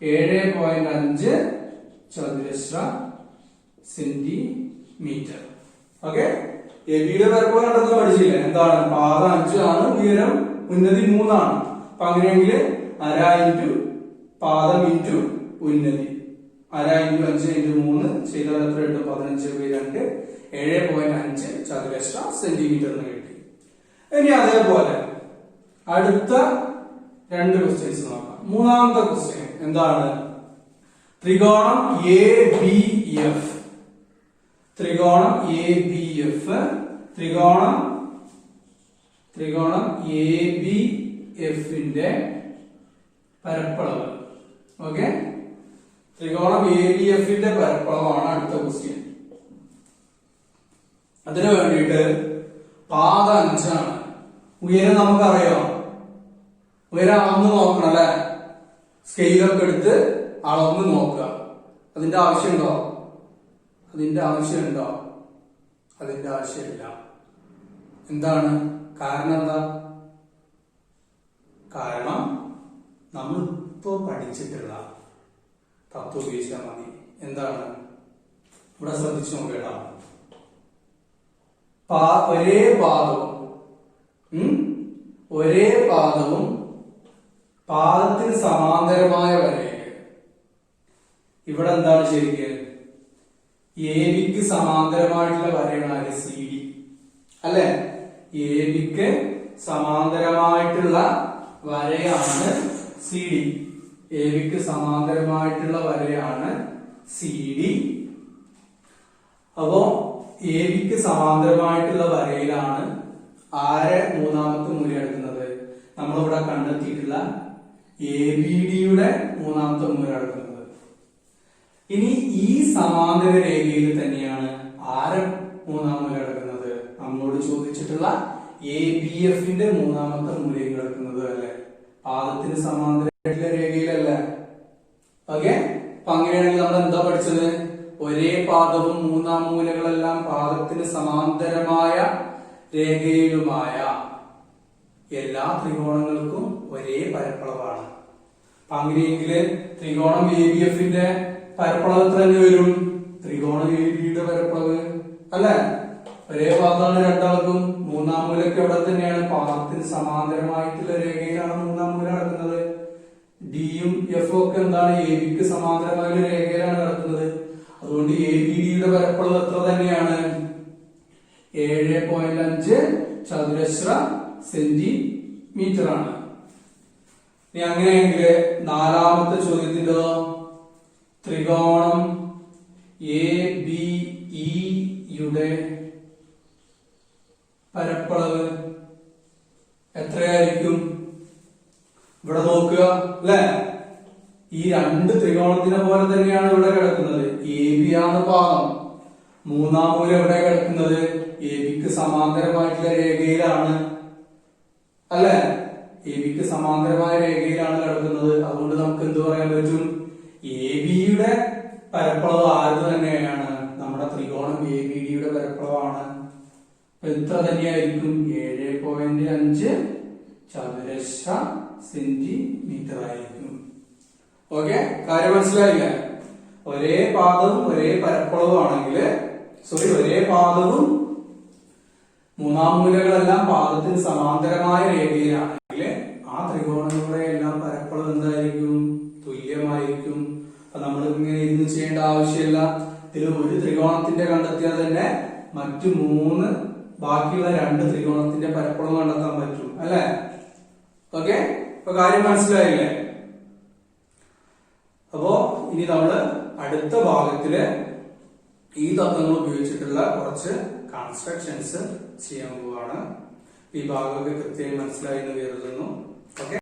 Speaker 1: 7.5 ചതുരശ്ര സെന്റിമീറ്റർ. ഓക്കെ, എ ബിയുടെ പരപ്പളവ് കണ്ടെത്താൻ പഠിച്ചില്ല. എന്താണ്? പാദം 5 ആണ്, ഉയരം ഉന്നതി 3 ആണ്. അപ്പൊ അങ്ങനെയെങ്കിൽ അര ഇൻറ്റു പാദം ഇൻറ്റു ഉന്നതി, അര ഇൻറ്റു 5 ഇൻറ്റു 3 ചെയ്താൽ എത്ര കിട്ടും? 15/2 7.5 ചതുരശ്ര സെന്റിമീറ്റർ എന്ന് കിട്ടി. ഇനി അതേപോലെ അടുത്ത 2 ക്വസ്റ്റ്യൻസ് നോക്കാം. മൂന്നാമത്തെ ക്വസ്റ്റ്യൻ എന്താണ്? ത്രികോണം എ ബി എഫ്. ത്രികോണം എ ബി എഫ്, ത്രികോണം എ ബി എഫിന്റെ പരപ്പളവ്. ഓക്കെ, ത്രികോണം എ ബി എഫിന്റെ പരപ്പളവാണ് അടുത്ത ക്വസ്റ്റ്യൻ. അതിനു വേണ്ടിയിട്ട് പാദം 5 ആണ്, ഉയരം നമുക്കറിയാം. ഉയരം അളന്ന് നോക്കണം അല്ലെ. സ്കെയിലൊക്കെ എടുത്ത് അളന്ന് നോക്കുക. അതിന്റെ ആവശ്യമുണ്ടോ? അതിന്റെ ആവശ്യമില്ല. എന്താണ് കാരണം? എന്താ കാരണം? നമ്മളിപ്പോ പഠിച്ചിട്ടുള്ള തത്വം ഉപയോഗിച്ചാൽ മതി. എന്താണ്? ഇവിടെ ശ്രദ്ധിച്ചു നോക്കേണ്ട. ഒരേ പാദവും പാദത്തിന് സമാന്തരമായ വരയില് ഇവിടെ എന്താണ് ശരിക്കും? എ ബിക്ക് സമാന്തരമായിട്ടുള്ള വരയാണ് സി ഡി അല്ലെ. എ ബിക്ക് സമാന്തരമായിട്ടുള്ള വരയാണ് സി ഡി. എ ബിക്ക് സമാന്തരമായിട്ടുള്ള വരയാണ് സി ഡി. അപ്പോ എ ബിക്ക് സമാന്തരമായിട്ടുള്ള വരയിലാണ് ആരെ മൂന്നാമത്തെ മൂല്യം എടുക്കുന്നത്? നമ്മളിവിടെ കണ്ടെത്തിയിട്ടുള്ള എ ബി ഡിയുടെ മൂന്നാമത്തെ മൂല്യം എടുക്കുന്നത്. ഇനി ഈ സമാന്തര രേഖയിൽ തന്നെയാണ് ആരെ മൂന്നാം മൂല്യം എടുക്കുന്നത്? നമ്മളോട് ചോദിച്ചിട്ടുള്ള എ ബി എഫിന്റെ മൂന്നാമത്തെ മൂല്യം എടുക്കുന്നത് അല്ലെ. പാദത്തിന് സമാന്തരമായിട്ടുള്ള രേഖയിലല്ലേ. ഓക്കെ, അപ്പൊ അങ്ങനെയാണെങ്കിൽ നമ്മൾ എന്താ പഠിച്ചത്? ഒരേ പാദവും മൂന്നാം മൂലകളെല്ലാം പാദത്തിന് സമാന്തരമായ രേഖയിലുമായ എല്ലാ ത്രികോണങ്ങൾക്കും ഒരേ പരപ്പളവാണ്. അപ്പൊ അങ്ങനെയെങ്കിൽ ത്രികോണം എ ബി എഫിന്റെ പരപ്പളവ് എത്ര തന്നെ വരും? ത്രികോണം എ ബിയുടെ പരപ്പളവ് അല്ലെ. ഒരേ പാദമാണ് രണ്ടാൾക്കും. മൂന്നാം മൂലക്ക് എവിടെ തന്നെയാണ്? പാദത്തിന് സമാന്തരമായിട്ടുള്ള രേഖയിലാണ് മൂന്നാം മൂല നടക്കുന്നത്. ഡിയും എഫും ഒക്കെ എന്താണ്? എ ബിക്ക് സമാന്തരമായ രേഖയിലാണ് നടക്കുന്നത്. അതുകൊണ്ട് എ ബി ഡിയുടെ പരപ്പളവ് എത്ര തന്നെയാണ്? 7.5 ചതുരശ്ര സെന്റിമീറ്റർ ആണ്. ഇനി അങ്ങനെയെങ്കിൽ നാലാമത്തെ ചോദ്യത്തിൻ്റെതോ? ത്രികോണം എ ബി ഇയുടെ പരപ്പളവ് എത്രയായിരിക്കും? ഇവിടെ നോക്കുക അല്ലെ. ഈ രണ്ട് ത്രികോണത്തിനെ പോലെ തന്നെയാണ് ഇവിടെ കിടക്കുന്നത്. എ ബി ആണ് പാദം. മൂന്നാം മൂലം എവിടെ കിടക്കുന്നത്? എ ബിക്ക് സമാന്തരമായിട്ടുള്ള രേഖയിലാണ് അല്ലെ. എ ബിക്ക് സമാന്തരമായ രേഖയിലാണ് കിടക്കുന്നത്. അതുകൊണ്ട് നമുക്ക് എന്ത് പറയാൻ പറ്റും? എ ബിയുടെ പരപ്പളവ് ആര് തന്നെയാണ്? നമ്മുടെ ത്രികോണം എ ബി ഡിയുടെ പരപ്പളവാണ്. എത്ര തന്നെയായിരിക്കും? 7.5 ചതുരശ്ര സെന്റിമീറ്റർ ആയിരിക്കും. ഓക്കെ, കാര്യം മനസ്സിലായില്ല? ഒരേ പാദവും ഒരേ പരപ്പളവും ആണെങ്കിൽ, ഒരേ പാദവും മൂന്നാം മൂലകളെല്ലാം പാദത്തിന് സമാന്തരമായ രേഖയിലാണെങ്കിൽ ആ ത്രികോണങ്ങളുടെ എല്ലാം പരപ്പളവ് എന്തായിരിക്കും? ഇതിൽ ഒരു ത്രികോണത്തിന്റെ കണ്ടെത്തിയാൽ തന്നെ മറ്റു 3 ബാക്കിയുള്ള 2 ത്രികോണത്തിന്റെ പരപ്പളം കണ്ടെത്താൻ പറ്റും അല്ലെ? ഓക്കെ, ഇപ്പൊ കാര്യം മനസ്സിലായില്ലേ? അപ്പോ ഇനി നമ്മള് അടുത്ത ഭാഗത്തില് ഈ തത്വങ്ങൾ ഉപയോഗിച്ചിട്ടുള്ള കുറച്ച് കൺസ്ട്രക്ഷൻസ് ചെയ്യാൻ പോവാണ്. ഈ ഭാഗമൊക്കെ കൃത്യമായി മനസ്സിലായി എന്ന് കരുതുന്നു. ഓക്കെ.